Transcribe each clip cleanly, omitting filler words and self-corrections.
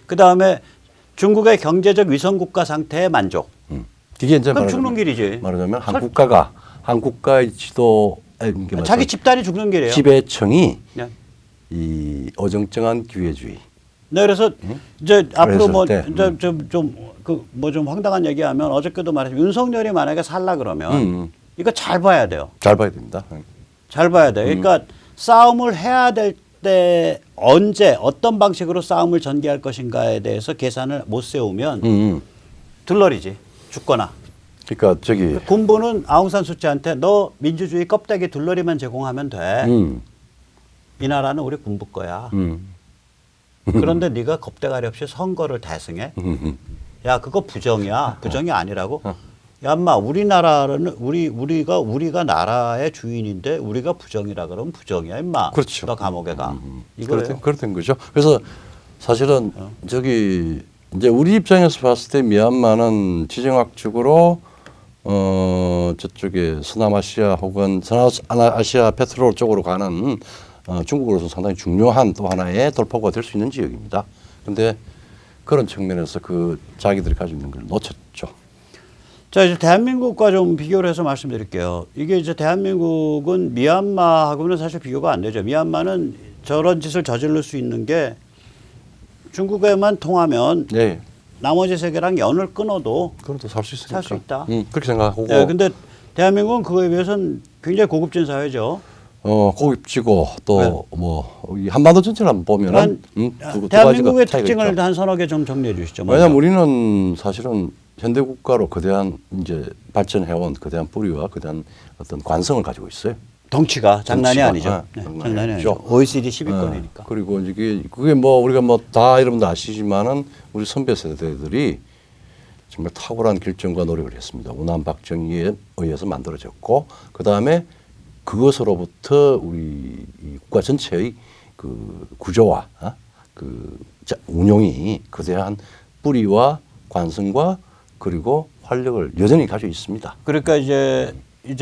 그 다음에 중국의 경제적 위성국가 상태에 만족. 이게 이제 그럼 죽는 길이지. 말하자면 한 국가의 지도 자기 집단이 죽는 길이에요. 지배청이 네. 이 어정쩡한 기회주의. 네, 그래서 이제 앞으로 뭐 좀 황당한 얘기하면 어저께도 말했지만 윤석열이 만약에 살라 그러면 이거 잘 봐야 돼요. 잘 봐야 됩니다. 잘 봐야 돼요. 그러니까 싸움을 해야 될 때 언제 어떤 방식으로 싸움을 전개할 것인가에 대해서 계산을 못 세우면 들러리지 죽거나. 그러니까 저기 군부는 아웅산 수치한테 너 민주주의 껍데기 들러리만 제공하면 돼. 이 나라는 우리 군부 거야. 그런데 네가 겁대가리 없이 선거를 대승해. 야 그거 부정이야. 부정이 아니라고. 야 인마 우리나라는 우리가 나라의 주인인데 우리가 부정이라 그러면 부정이야 인마. 그렇죠. 너 감옥에 가. 이거예요. 그렇던 거죠. 그래서 사실은 저기 이제 우리 입장에서 봤을 때 미얀마는 지정학적으로 저쪽에 서남아시아 혹은 서남아시아 페트롤 쪽으로 가는 중국으로서 상당히 중요한 또 하나의 돌파구가 될 수 있는 지역입니다. 그런데 그런 측면에서 그 자기들이 가지고 있는 걸 놓쳤죠. 자, 이제 대한민국과 좀 비교를 해서 말씀드릴게요. 이게 이제 대한민국은 미얀마하고는 사실 비교가 안 되죠. 미얀마는 저런 짓을 저지를 수 있는 게 중국에만 통하면 네. 나머지 세계랑 연을 끊어도 그것도 살 수 있으니까. 살 수 있다. 그렇게 생각하고. 네, 근데 대한민국은 그거에 비해서는 굉장히 고급진 사회죠. 고급지고 또 뭐 한반도 전체를 한번 보면은 대한민국의 특징을 한 서너 개 좀 정리해 주시죠. 왜냐하면 우리는 사실은 현대 국가로 거대한 이제 발전해온 거대한 뿌리와 거대한 어떤 관성을 가지고 있어요. 덩치가 장난이 덩치가, 아니죠. 네, 장난이 아니죠. OECD 10위권이니까. 그리고 이게 그게 뭐 우리가 뭐 다 여러분도 아시지만은 우리 선배 세대들이 정말 탁월한 결정과 노력을 했습니다. 우남 박정희에 의해서 만들어졌고 그 다음에 그것으로부터 우리 이 국가 전체의 그 구조와 그 운용이 거대한 뿌리와 관성과 그리고 활력을 여전히 가지고 있습니다. 그러니까 이제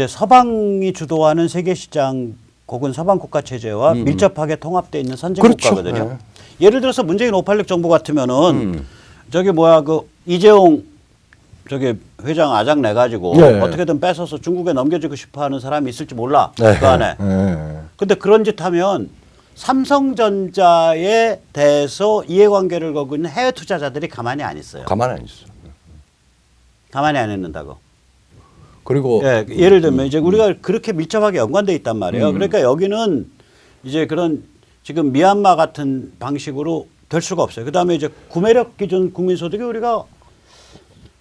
서방이 주도하는 세계 시장 혹은 서방 국가 체제와 밀접하게 통합되어 있는 선진 그렇죠. 국가거든요. 네. 예를 들어서 문재인 586 정부 같으면은 저기 뭐야 그 이재용 저기 회장 아작 내 가지고 네. 어떻게든 뺏어서 중국에 넘겨주고 싶어하는 사람이 있을지 몰라. 네. 그 안에. 네. 근데 그런 짓 하면 삼성전자에 대해서 이해관계를 걸고 있는 해외 투자자들이 가만히 안 있어요. 가만히 안 있어. 가만히 안 있는다고. 그리고 예를 들면 이제 우리가 그렇게 밀접하게 연관돼 있단 말이에요. 그러니까 여기는 이제 그런 지금 미얀마 같은 방식으로 될 수가 없어요. 그다음에 이제 구매력 기준 국민소득이 우리가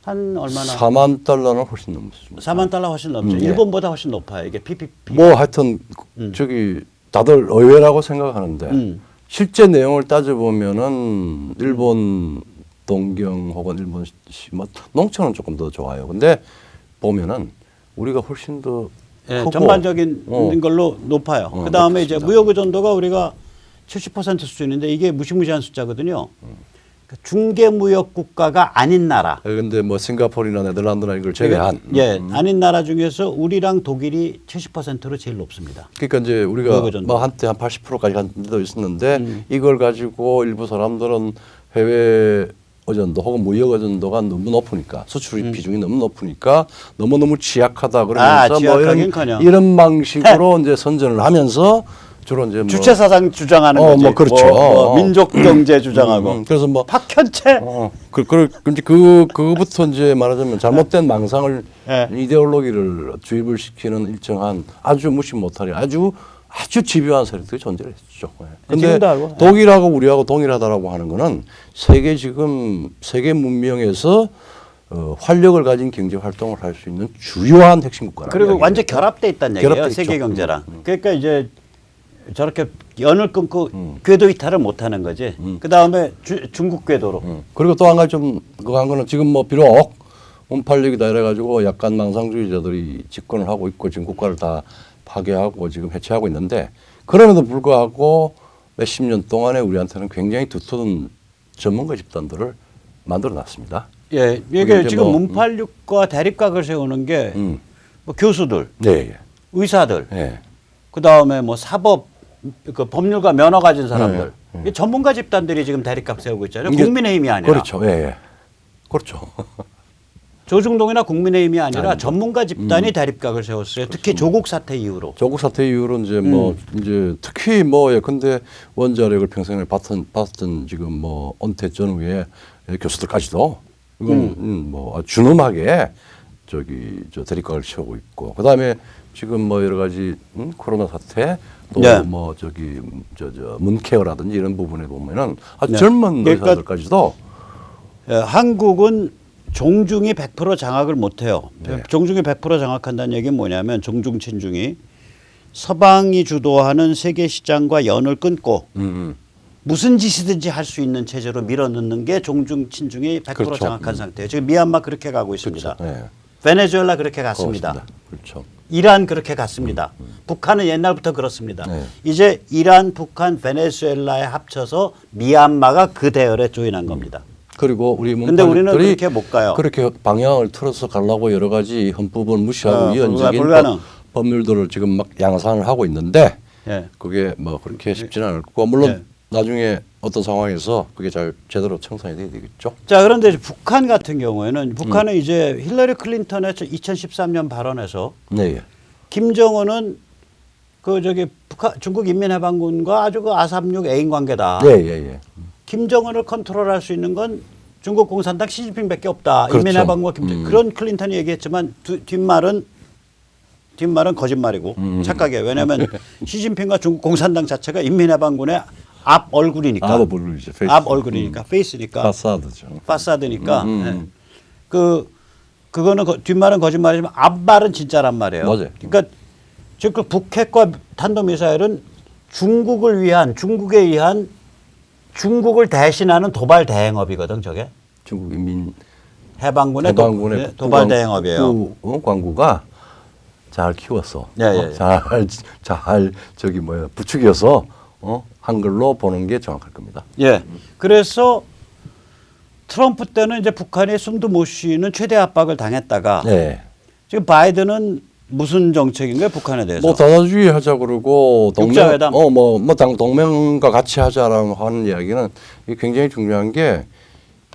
한 얼마나 4만 달러는 훨씬 넘습니다. 4만 달러 훨씬 넘죠. 일본보다 훨씬 높아요. 이게 PPP. 뭐 하여튼 저기 다들 의외라고 생각하는데 실제 내용을 따져보면은 일본 동경 혹은 일본 뭐 농촌은 조금 더 좋아요. 근데 보면은 우리가 훨씬 더 크고 전반적인 걸로 높아요. 그 다음에 이제 무역 의존도가 우리가 70% 수준인데 이게 무시무시한 숫자거든요. 그러니까 중개 무역 국가가 아닌 나라. 근데 뭐 싱가포르나 네덜란드나 이걸 제외한 아닌 나라 중에서 우리랑 독일이 70%로 제일 높습니다. 그러니까 이제 우리가 뭐 한때 한 80%까지 간 데도 있었는데 이걸 가지고 일부 사람들은 해외 의존도 혹은 무역 의존도가 너무 높으니까 수출 비중이 너무 높으니까 너무너무 취약하다 그러면서 뭐 이런 방식으로 이제 선전을 하면서 주로 이제 뭐 주체 사상 주장하는 거지. 뭐 그렇죠. 뭐 민족 경제 주장하고. 그래서 뭐 박현채. 근데 그거부터 이제 말하자면 잘못된 망상을 이데올로기를 주입을 시키는 일정한 아주 무시 못하리 아주 집요한 세력들이 존재를 했죠. 근데 독일하고 우리하고 동일하다라고 하는 거는 세계 문명에서 활력을 가진 경제 활동을 할 수 있는 주요한 핵심 국가라. 그리고 완전 결합돼 있다는 얘기예요. 세계 경제랑. 그러니까 이제 저렇게 연을 끊고 궤도 이탈을 못 하는 거지. 그 다음에 중국 궤도로. 그리고 또 한 가지 좀 그거 한 거는 지금 뭐 비록 586이다 이래가지고 약간 망상주의자들이 집권을 하고 있고 지금 국가를 다 파괴하고 지금 해체하고 있는데 그럼에도 불구하고 몇십 년 동안에 우리한테는 굉장히 두터운 전문가 집단들을 만들어 놨습니다. 예, 이게 지금 586과 대립각을 세우는 게 뭐 교수들, 의사들, 그 다음에 뭐 사법 그 법률가 면허 가진 사람들, 네, 이 전문가 집단들이 지금 대립각 세우고 있잖아요. 이게- 국민의힘이 아니라. 그렇죠. 예, 예. 그렇죠. 조중동이나 국민의힘이 아니라 아니죠. 전문가 집단이 대립각을 세웠어요. 특히 조국 사태 이후로. 조국 사태 이후로 이제 뭐 이제 특히 뭐 예컨대 원자력을 평생에 봤던 지금 뭐 은퇴 전후에 교수들까지도 이건 뭐 아주 준엄하게 저기 저 대립각을 세우고 있고 그다음에 지금 뭐 여러 가지 코로나 사태 또 네. 뭐 저기 저 문케어라든지 이런 부분에 보면은 아주 네. 젊은 그러니까 의사들까지도 한국은 종중이 100% 장악을 못해요. 네. 종중이 100% 장악한다는 얘기는 뭐냐면 종중 친중이 서방이 주도하는 세계 시장과 연을 끊고 무슨 짓이든지 할 수 있는 체제로 밀어넣는 게 종중 친중이 100% 그렇죠. 장악한 상태예요. 지금 미얀마 그렇게 가고 있습니다. 그렇죠. 네. 베네수엘라 그렇게 갔습니다. 그렇죠. 이란 그렇게 갔습니다. 북한은 옛날부터 그렇습니다. 네. 이제 이란, 북한, 베네수엘라에 합쳐서 미얀마가 그 대열에 조인한 겁니다. 그리고 우리 근데 우리는 문파들이 그렇게 못 가요. 그렇게 방향을 틀어서 가려고 여러 가지 헌법을 무시하고 위헌적인 불가능. 법률들을 지금 막 양산을 하고 있는데 예. 그게 뭐 그렇게 쉽지는 않을 거고 물론 예. 나중에 어떤 상황에서 그게 잘 제대로 청산이 돼야 되겠죠. 자, 그런데 이제 북한 같은 경우에는 북한은 이제 힐러리 클린턴의 2013년 발언에서 네. 김정은은 그 저기 북한 중국 인민해방군과 아주 그 아삼육 애인 관계다. 예, 예, 예. 김정은을 컨트롤할 수 있는 건 중국 공산당 시진핑밖에 없다. 그렇죠. 인민해방과 김정은 그런 클린턴이 얘기했지만 뒷말은 거짓말이고 착각이에요. 왜냐하면 시진핑과 중국 공산당 자체가 인민해방군의 앞 얼굴이니까. 앞 얼굴이죠. 페이스. 앞 얼굴이니까 페이스니까. 파사드죠. 파사드니까. 네. 그거는 뒷말은 거짓말이지만 앞말은 진짜란 말이에요. 맞아요. 그러니까 지금 그 북핵과 탄도미사일은 중국에 의한 중국을 대신하는 도발 대행업이거든, 저게. 중국 인민 해방군의 해방군의 도발 대행업이에요. 광구가 잘 키워서 예, 예. 잘 저기 뭐야 부추겨서 한글로 보는 게 정확할 겁니다. 예. 그래서 트럼프 때는 이제 북한이 숨도 못 쉬는 최대 압박을 당했다가 네. 지금 바이든은 무슨 정책인가요, 북한에 대해서? 뭐 다자주의 하자 그러고 육자회담. 동맹과 같이 하자라는 하는 이야기는 이게 굉장히 중요한 게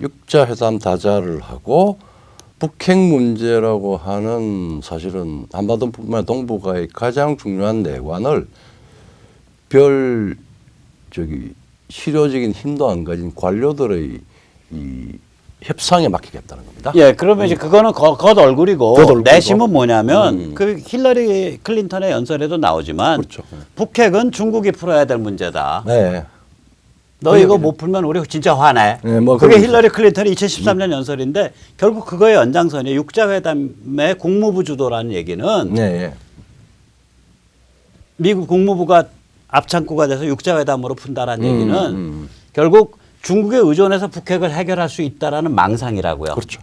육자회담 다자를 하고 북핵 문제라고 하는 사실은 한반도뿐만 아니라 동북아의 가장 중요한 내관을 별 저기 실효적인 힘도 안 가진 관료들의 이 협상에 맡기겠다는 겁니다. 예, 그러면 이제 그거는 겉 얼굴이고 겉얼굴이고. 내심은 뭐냐면 그 힐러리 클린턴의 연설에도 나오지만 그렇죠. 북핵은 중국이 풀어야 될 문제다. 네. 너 이거 못 풀면 우리 진짜 화내. 네, 뭐 그게 그런 힐러리 클린턴의 2013년 연설인데 결국 그거의 연장선이 육자회담의 국무부 주도라는 얘기는 네. 미국 국무부가 앞창구가 돼서 육자회담으로 푼다라는 얘기는 결국 중국에 의존해서 북핵을 해결할 수 있다라는 망상이라고요. 그렇죠.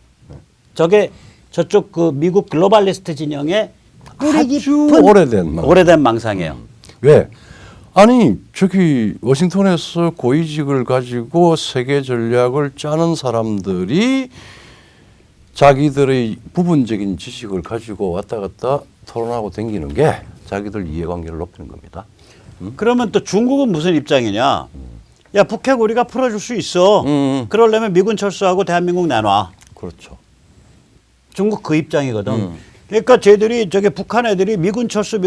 저게 저쪽 그 미국 글로벌리스트 진영의 뿌리 아주 깊은 오래된 망상이에요. 왜? 아니 저기 워싱턴에서 고위직을 가지고 세계 전략을 짜는 사람들이 자기들의 부분적인 지식을 가지고 왔다 갔다 토론하고 댕기는 게 자기들 이해관계를 높이는 겁니다. 그러면 또 중국은 무슨 입장이냐? 야, 북핵 우리가 풀어줄 수 있어. 그러려면 미군 철수하고 대한민국 내놔. 그렇죠. 중국 그 입장이거든. 그러니까 쟤들이 저기 북한 애들이 미군 철수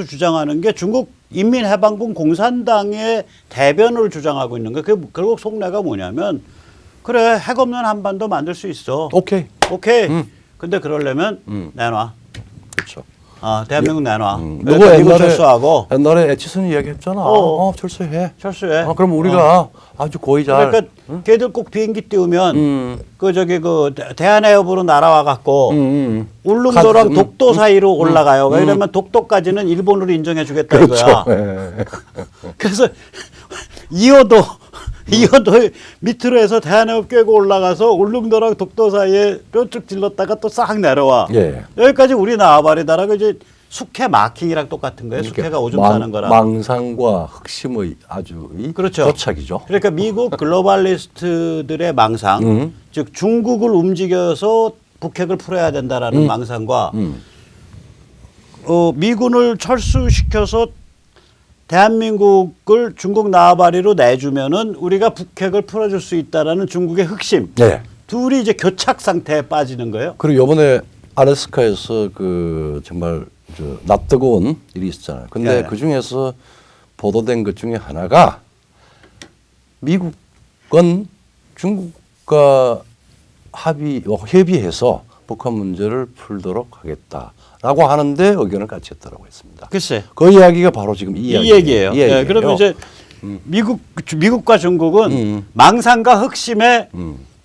주장하는 게 중국 인민해방군 공산당의 대변을 주장하고 있는 거예요. 그 결국 속내가 뭐냐면 그래 핵 없는 한반도 만들 수 있어. 오케이. 근데 그러려면 내놔. 그렇죠. 대한민국 내놔. 누구 그러니까 미군 철수하고 옛날에 에치슨 이야기했잖아. 철수해. 그럼 우리가 아주 고의 잘. 그러니까 걔들 꼭 비행기 띄우면 그 저기 그 대한해협으로 날아와 갖고 울릉도랑 독도 사이로 올라가요. 왜냐면 독도까지는 일본으로 인정해 주겠다 이거야. 그래서 2호도 밑으로 해서 대한해협 깨고 올라가서 울릉도랑 독도 사이에 뾰쭉 질렀다가 또 싹 내려와. 예. 여기까지 우리 나와버리다라고 이제 숙해 마킹이랑 똑같은 거예요. 숙해가 오줌 싸는 거랑. 망상과 흑심의 아주 그렇죠. 도착이죠. 그러니까 미국 글로벌리스트들의 망상, 즉 중국을 움직여서 북핵을 풀어야 된다라는 망상과 미군을 철수시켜서 대한민국을 중국 나와바리로 내주면은 우리가 북핵을 풀어줄 수 있다라는 중국의 흑심. 네. 둘이 이제 교착 상태에 빠지는 거예요. 그리고 이번에 알래스카에서 그 정말 낯뜨거운 일이 있었잖아요. 근데 네. 그 중에서 보도된 것 중에 하나가 미국은 중국과 협의해서 북한 문제를 풀도록 하겠다라고 하는데 의견을 같이 했다라고 했습니다. 글쎄. 그 이야기가 바로 지금 이 얘기예요. 이 얘기예요. 예, 그러면 이제 미국과 중국은 망상과 흑심의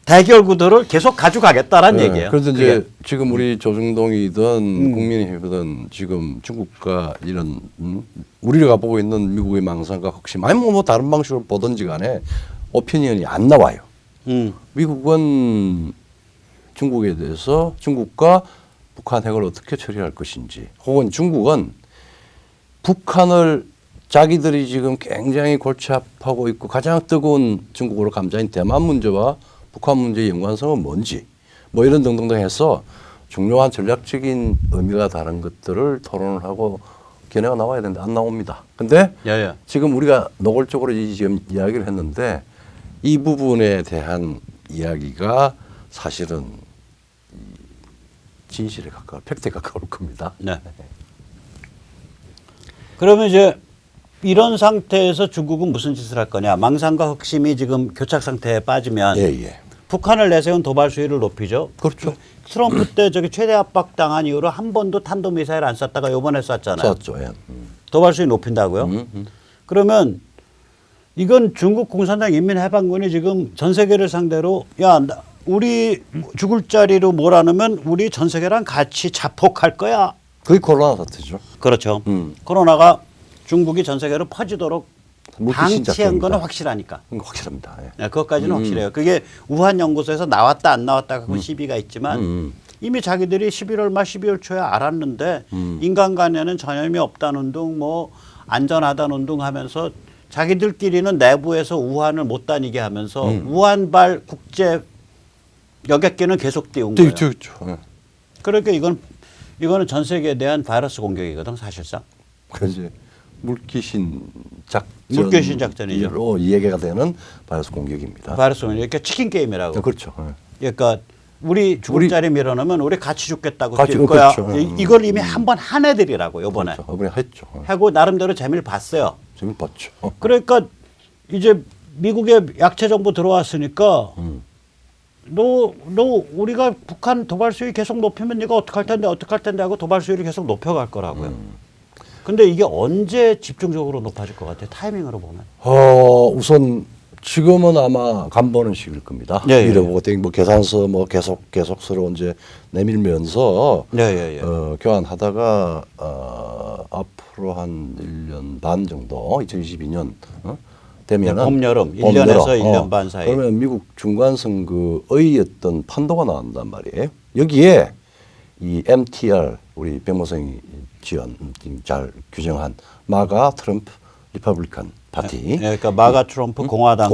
대결 구도를 계속 가져가겠다라는 얘기예요. 그런데 그게. 이제 지금 우리 조중동이든 국민의힘이든 지금 중국과 이런 우리가 보고 있는 미국의 망상과 흑심 아니 뭐 다른 방식으로 보든지 간에 오피니언이 안 나와요. 미국은 중국에 대해서 중국과 북한 핵을 어떻게 처리할 것인지 혹은 중국은 북한을 자기들이 지금 굉장히 골치 아파하고 있고 가장 뜨거운 중국으로 감자인 대만 문제와 북한 문제의 연관성은 뭔지 뭐 이런 등등등 해서 중요한 전략적인 의미가 다른 것들을 토론을 하고 견해가 나와야 되는데 안 나옵니다. 근데 예. 지금 우리가 노골적으로 지금 이야기를 했는데 이 부분에 대한 이야기가 사실은 진실에 가까워 팩트에 가까울 겁니다. 네. 그러면 이제 이런 상태에서 중국은 무슨 짓을 할 거냐? 망상과 흑심이 지금 교착 상태에 빠지면 예. 북한을 내세운 도발 수위를 높이죠. 그렇죠. 트럼프 때 저기 최대 압박 당한 이후로 한 번도 탄도 미사일 안 쐈다가 요번에 쐈잖아요. 쐈죠. 예. 도발 수위 높인다고요? 그러면 이건 중국 공산당 인민해방군이 지금 전 세계를 상대로 우리 죽을 자리로 몰아넣으면 우리 전 세계랑 같이 자폭할 거야. 그게 코로나 사태죠. 그렇죠. 코로나가 중국이 전 세계로 퍼지도록 물귀신 방치한 작전입니다. 거는 확실하니까. 확실합니다. 예. 네, 그것까지는 확실해요. 그게 우한 연구소에서 나왔다 안 나왔다 하고 시비가 있지만 이미 자기들이 11월 말 12월 초에 알았는데 인간 간에는 전염이 없다는 둥 뭐 안전하다는 둥 하면서 자기들끼리는 내부에서 우한을 못 다니게 하면서 우한발 국제 여객기는 계속 띄운 거예요. 그렇죠. 예. 그러니까 이거는 전 세계에 대한 바이러스 공격이거든 사실상. 그래서 물귀신 작전이죠. 로 이해가 되는 바이러스 공격입니다. 바이러스 공격. 이렇게 치킨 게임이라고. 그렇죠. 예. 그러니까 우리 죽을 자리 밀어넣으면 우리 같이 죽겠다고 같이, 뛸 거야. 그렇죠. 이걸 이미 한 번 한 애들이라고 이번에. 그렇죠. 이번에 했죠. 하고 나름대로 재미를 봤어요. 재미 봤죠. 그러니까 이제 미국의 약체 정보 들어왔으니까 너 우리가 북한 도발 수위 계속 높이면 네가 어떡할 텐데 하고 도발 수위를 계속 높여갈 거라고요. 근데 이게 언제 집중적으로 높아질 것 같아요? 타이밍으로 보면. 우선 지금은 아마 간보는 시기일 겁니다. 예, 예. 이래보고 뭐 계산서 뭐 계속서로 이제 내밀면서 예. 교환하다가 앞으로 한 1년 반 정도 2022년 되면은 봄, 여름 1년에서 1년 반 사이. 그러면 미국 중간 선거의 어떤 판도가 나온단 말이에요. 여기에 이 MTR 우리 백모성이 잘 규정한 마가 트럼프 리퍼블리칸 파티. 그러니까 마가 트럼프 공화당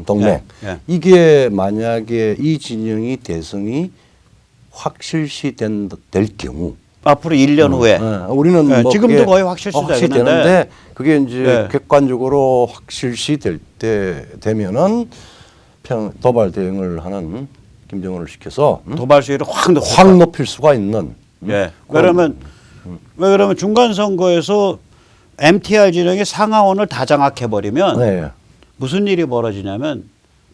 동맹. 예. 이게 만약에 이 진영이 대승이 확실시 될 경우 앞으로 1년 후에 우리는 뭐 지금도 그게 거의 확실시 되는데 그게 이제 네. 객관적으로 확실시 될 때 되면은 도발 대응을 하는 김정은을 시켜서 도발 수위를 확 높일 수가 있는. 예. 그러면 중간 선거에서 MTR 진영이 상하원을 다 장악해 버리면 네. 무슨 일이 벌어지냐면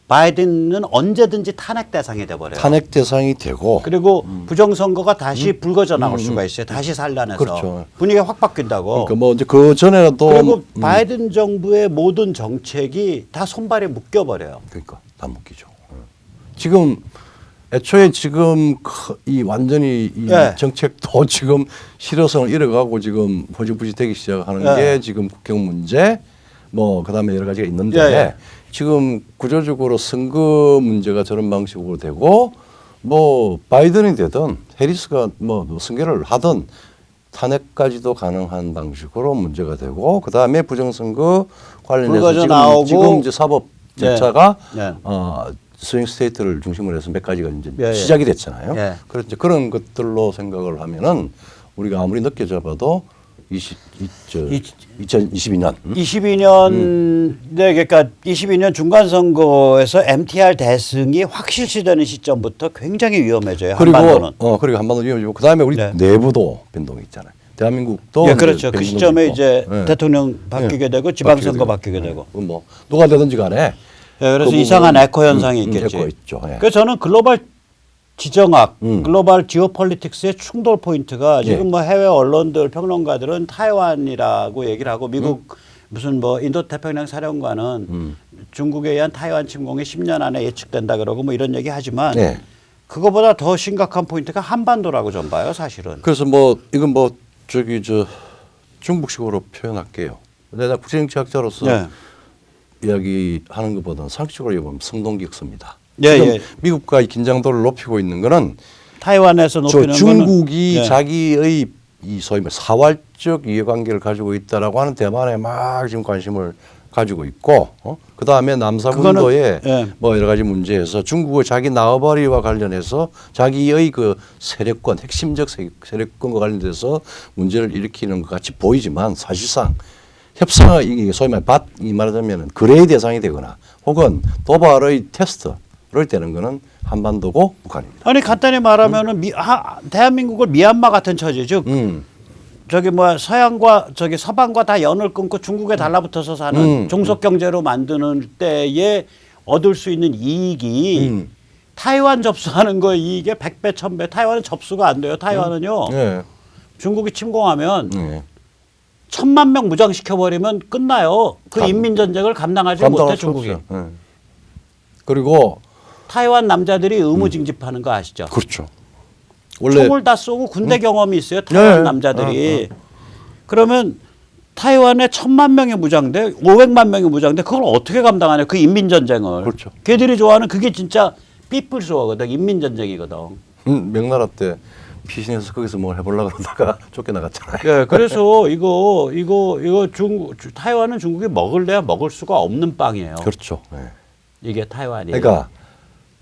바이든은 언제든지 탄핵 대상이 돼 버려요. 탄핵 대상이 되고 그리고 부정선거가 다시 불거져 나올 수가 있어요. 다시 산란해서 그렇죠. 분위기가 확 바뀐다고. 그러니까 뭐 이제 그 전에도 그리고 바이든 정부의 모든 정책이 다 손발에 묶여 버려요. 그러니까 다 묶이죠. 지금 애초에 지금 이 완전히 이 네. 정책도 지금 실효성을 잃어가고 지금 허지부지되기 시작하는 네. 게 지금 국경 문제 뭐 그다음에 여러 가지가 있는데 네. 지금 구조적으로 선거 문제가 저런 방식으로 되고 뭐 바이든이 되든 해리스가 뭐 승계를 하든 탄핵까지도 가능한 방식으로 문제가 되고 그다음에 부정선거 관련해서 지금 이제 사법 절차가 스윙 스테이트를 중심으로 해서 몇 가지가 이제 시작이 됐잖아요. 그래서 이제 그런 것들로 생각을 하면은 우리가 아무리 늦게 잡아도 2022년. 22년, 네, 그러니까 22년 중간선거에서 MTR 대승이 확실시되는 시점부터 굉장히 위험해져요. 한반도는. 그리고 한반도 위험해지고 그다음에 우리 네. 내부도 변동이 있잖아요. 대한민국도 예, 그렇죠. 그 시점에 이제 네. 대통령 바뀌게 되고 지방선거 바뀌게 되고. 뭐 누가 되든지 간에. 예, 그래서 그 이상한 부분은, 에코 현상이 있겠지. 에코 있죠. 예. 그래서 저는 글로벌 지정학, 글로벌 지오폴리틱스의 충돌 포인트가 예. 지금 뭐 해외 언론들 평론가들은 타이완이라고 얘기를 하고 미국 무슨 뭐 인도태평양 사령관은 중국에 의한 타이완 침공이 10년 안에 예측된다 그러고 뭐 이런 얘기 하지만 네. 그거보다 더 심각한 포인트가 한반도라고 좀 봐요, 사실은. 그래서 뭐 이건 뭐 저기 저 중국식으로 표현할게요. 내가 국제정치학자로서 네. 이야기하는 것보다는 상식적으로 보면 성동격서입니다. 예, 지금 예. 미국과 이 긴장도를 높이고 있는 거는 타이완에서 높이는 중국이 거는, 예. 자기의 이 소위 말 사활적 이해관계를 가지고 있다라고 하는 대만에 막 지금 관심을 가지고 있고, 그 다음에 남사군도에 예. 뭐 여러 가지 문제에서 중국의 자기 나와바리와 관련해서 자기의 그 세력권, 핵심적 세력권과 관련돼서 문제를 일으키는 것 같이 보이지만 사실상 협상의 이게 소위 말하자면 거래의 대상이 되거나 혹은 도발의 테스트를 되는 거는 한반도고 북한입니다. 아니 간단히 말하면은 대한민국을 미얀마 같은 처지죠. 저기 뭐 서양과 저기 서방과 다 연을 끊고 중국에 달라붙어서 사는 종속 경제로 만드는 때에 얻을 수 있는 이익이 타이완 접수하는 거 이익의 100배, 1000배. 타이완은 접수가 안 돼요. 타이완은요. 네. 중국이 침공하면 네. 1000만 명 무장시켜 버리면 끝나요. 그 인민 전쟁을 감당하지 못해 감당할 수 중국이. 없어요. 네. 그리고 타이완 남자들이 의무징집하는 거 아시죠? 그렇죠. 원래 총을 다 쏘고 군대 경험이 있어요. 타이완 네. 남자들이. 그러면 타이완에 1000만 명의 무장대, 500만 명의 무장대 그걸 어떻게 감당하냐? 그 인민 전쟁을. 그렇죠. 걔들이 좋아하는 그게 진짜 피플스워거든. 인민 전쟁이거든. 명나라 때 피신해서 거기서 뭘 해보려고 그러다가 쫓겨나갔잖아요. 예, 그래서 이거 타이완은 중국이 먹을래야 먹을 수가 없는 빵이에요. 그렇죠. 네. 이게 타이완이. 그러니까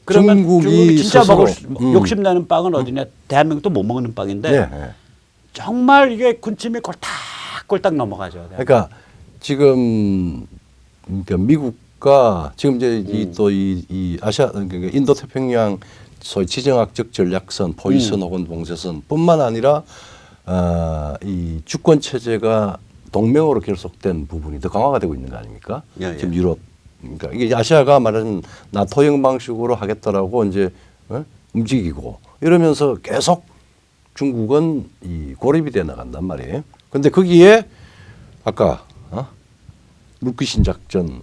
그러면 중국이 진짜 스스로, 먹을 욕심나는 빵은 어디냐? 대한민국도 못 먹는 빵인데 네, 네. 정말 이게 군침이 꼴딱꼴딱 넘어가죠. 그러니까 지금 그러니까 미국과 지금 이제 이 아시아 그러니까 인도 태평양 소위 지정학적 전략선, 포지선 혹은 봉쇄선뿐만 아니라 이 주권 체제가 동맹으로 결속된 부분이 더 강화가 되고 있는 거 아닙니까? 예, 지금 유럽 그러니까 이게 아시아가 말하는 나토형 방식으로 하겠다라고 이제 움직이고 이러면서 계속 중국은 이 고립이 돼 나간단 말이에요. 그런데 거기에 아까 물귀신 작전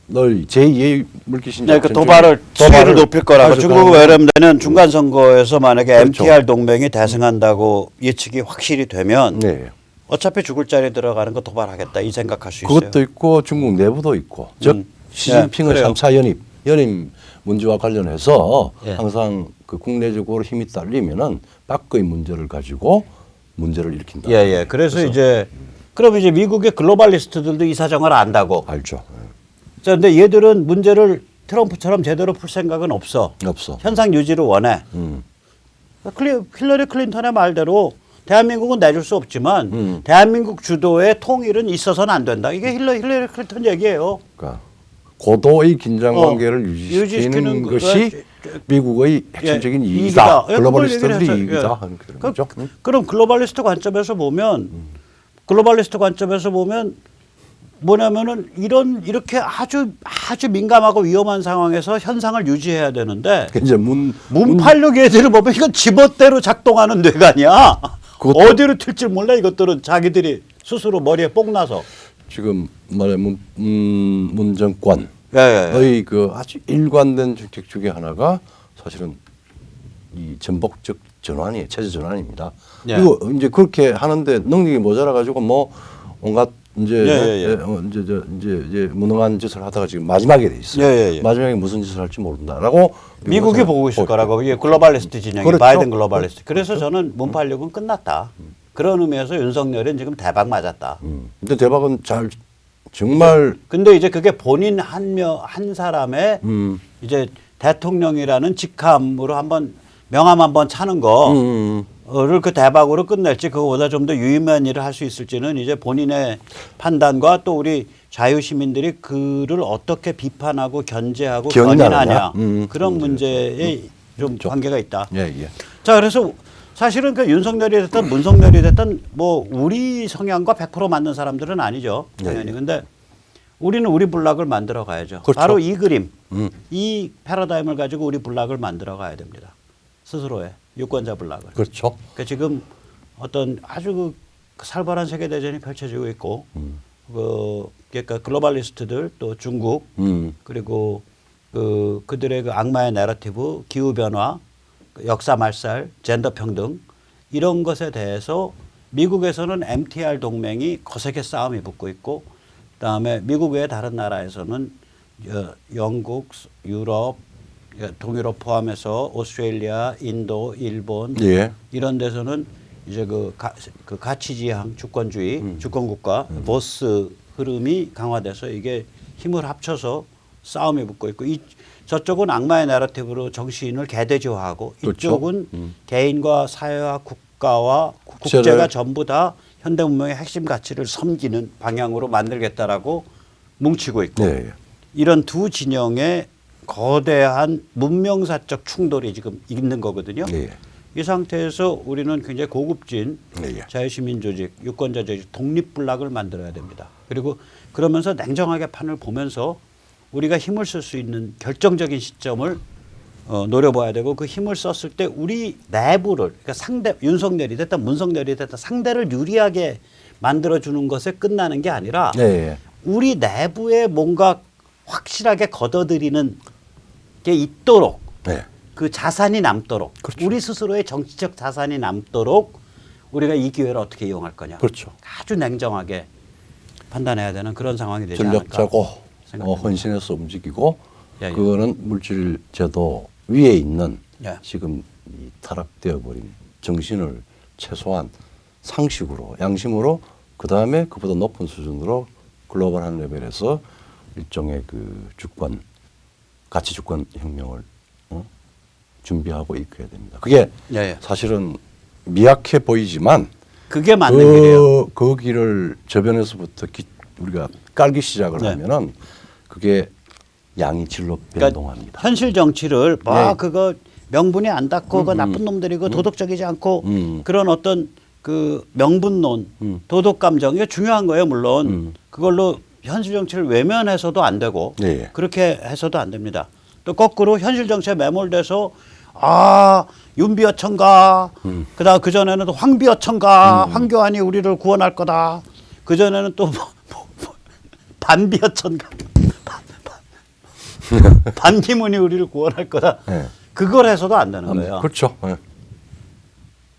널 제2의 물귀신 네, 작전 그 도발을 수위를 높일 거라고. 중국은 왜 그러냐면 중간 선거에서 만약에 그렇죠. MTR 동맹이 대승한다고 예측이 확실히 되면 네. 어차피 죽을 자리 들어가는 거 도발하겠다 이 생각할 수 있어요. 그것도 있고 중국 내부도 있고 즉 시진핑의 네, 3차 연임 문제와 관련해서 예. 항상 그 국내적으로 힘이 딸리면은 밖의 문제를 가지고 문제를 일으킨다. 예. 그래서 이제 그럼 이제 미국의 글로벌리스트들도 이 사정을 안다고. 알죠. 자, 근데 얘들은 문제를 트럼프처럼 제대로 풀 생각은 없어. 없어. 현상 유지를 원해. 힐러리 클린턴의 말대로 대한민국은 내줄 수 없지만 대한민국 주도의 통일은 있어서는 안 된다. 이게 힐러리 클린턴 얘기예요. 그러니까 고도의 긴장 관계를 유지시키는 것이 미국의 핵심적인 이익이다. 글로벌리스트들이 이익이다. 하는 그런 거죠. 그럼 글로벌리스트 관점에서 보면 뭐냐면은 이렇게 아주 민감하고 위험한 상황에서 현상을 유지해야 되는데 이제 문팔력 애들을 보면 이건 지멋대로 작동하는 뇌가냐. 어디로 튈지 몰라 이것들은 자기들이 스스로 머리에 뽕 나서. 지금 말해 문 정권의 예. 그 아주 일관된 정책 중에 하나가 사실은 이 전복적 전환이에요. 체제 전환입니다. 예. 그리고 이제 그렇게 하는데 능력이 모자라 가지고 뭐 온갖 이제 무능한 짓을 하다가 지금 마지막에 돼 있어요. 예. 마지막에 무슨 짓을 할지 모른다라고 미국이 보고 있을 거라고. 이게 글로벌리스트 진영이 그렇죠. 바이든 글로벌리스트. 그래서 저는 문팔력은 끝났다. 그런 의미에서 윤석열은 지금 대박 맞았다. 근데 대박은 정말 근데 이제 그게 본인 한 사람의 이제 대통령이라는 직함으로 한번 명함 한번 차는 거 그 대박으로 끝낼지 그거보다 좀 더 유의미한 일을 할 수 있을지는 이제 본인의 판단과 또 우리 자유시민들이 그를 어떻게 비판하고 견제하고 견인하냐 그런 문제에 좀 그렇죠. 관계가 있다. 예, 예. 자, 그래서 사실은 그 윤석열이 됐든 문석열이 됐든 뭐 우리 성향과 100% 맞는 사람들은 아니죠. 당연히. 네. 근데 우리는 우리 블락을 만들어 가야죠. 그렇죠. 바로 이 그림, 이 패러다임을 가지고 우리 블락을 만들어 가야 됩니다. 스스로의 유권자 블락을. 그렇죠. 그러니까 지금 어떤 아주 그 살벌한 세계 대전이 펼쳐지고 있고, 그러니까 글로벌리스트들 또 중국 그리고 그들의 그 악마의 내러티브, 기후 변화, 역사 말살, 젠더 평등 이런 것에 대해서 미국에서는 MTR 동맹이 거세게 싸움이 붙고 있고, 그다음에 미국 외 다른 나라에서는 영국, 유럽, 동유럽 포함해서 오스트레일리아, 인도, 일본 예. 이런 데서는 이제 그 가치지향 주권주의, 주권국가 보스 흐름이 강화돼서 이게 힘을 합쳐서 싸움이 붙고 있고, 저쪽은 악마의 내러티브로 정신을 개돼지화하고 그렇죠. 이쪽은 개인과 사회와 국가와 국제를- 국제가 전부 다 현대 문명의 핵심 가치를 섬기는 방향으로 만들겠다라고 뭉치고 있고, 예. 이런 두 진영의 거대한 문명사적 충돌이 지금 있는 거거든요. 예. 이 상태에서 우리는 굉장히 고급진 예. 자유시민 조직, 유권자 조직, 독립블락을 만들어야 됩니다. 그리고 그러면서 냉정하게 판을 보면서 우리가 힘을 쓸 수 있는 결정적인 시점을 노려봐야 되고, 그 힘을 썼을 때 우리 내부를, 그러니까 상대, 윤석열이 됐든 문석열이 됐든 상대를 유리하게 만들어주는 것에 끝나는 게 아니라 예. 우리 내부에 뭔가 확실하게 걷어들이는 게 있도록, 예. 그 자산이 남도록, 그렇죠. 우리 스스로의 정치적 자산이 남도록 우리가 이 기회를 어떻게 이용할 거냐. 그렇죠. 아주 냉정하게 판단해야 되는 그런 상황이 되지 않을까 전력자고 생각합니다. 헌신해서 움직이고 예, 예. 그거는 물질 제도 위에 있는 예. 지금 이 타락되어 버린 정신을 최소한 상식으로 양심으로 그다음에 그보다 높은 수준으로 글로벌한 레벨에서 일종의 그 주권 가치 주권 혁명을 준비하고 이끌어야 됩니다. 그게 예, 예. 사실은 미약해 보이지만 그게 맞는 길이에요. 그 길을 저변에서부터 우리가 깔기 시작을 네. 하면은 그게 양이 질로 변동합니다. 현실 정치를 막 네. 그거 명분이 안 닿고 그 나쁜 놈들이고 도덕적이지 않고 그런 어떤 그 명분론, 도덕 감정 이게 중요한 거예요. 물론 그걸로 현실 정치를 외면해서도 안 되고 네. 그렇게 해서도 안 됩니다. 또 거꾸로 현실 정치에 매몰돼서 아 윤비어천가 그다음 그 전에는 또 황비어천가 황교안이 우리를 구원할 거다. 그 전에는 또 반비어천가 반기문이 우리를 구원할 거다. 네. 그걸 해서도 안 되는 거예요. 그렇죠. 예.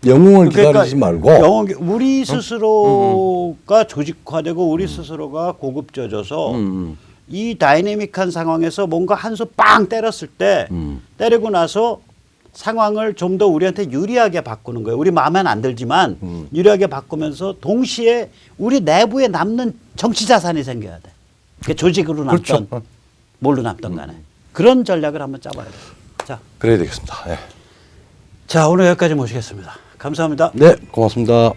영웅을 기다리지 말고 우리 스스로가 조직화되고 우리 스스로가 고급져져서 이 다이내믹한 상황에서 뭔가 한 수 빵 때렸을 때 때리고 나서 상황을 좀 더 우리한테 유리하게 바꾸는 거예요. 우리 마음엔 안 들지만 유리하게 바꾸면서 동시에 우리 내부에 남는 정치 자산이 생겨야 돼. 그 조직으로 남던 그렇죠. 뭘로 남던 간에 그런 전략을 한번 짜봐야 돼요. 자, 그래야 되겠습니다. 예. 자 오늘 여기까지 모시겠습니다. 감사합니다. 네, 고맙습니다.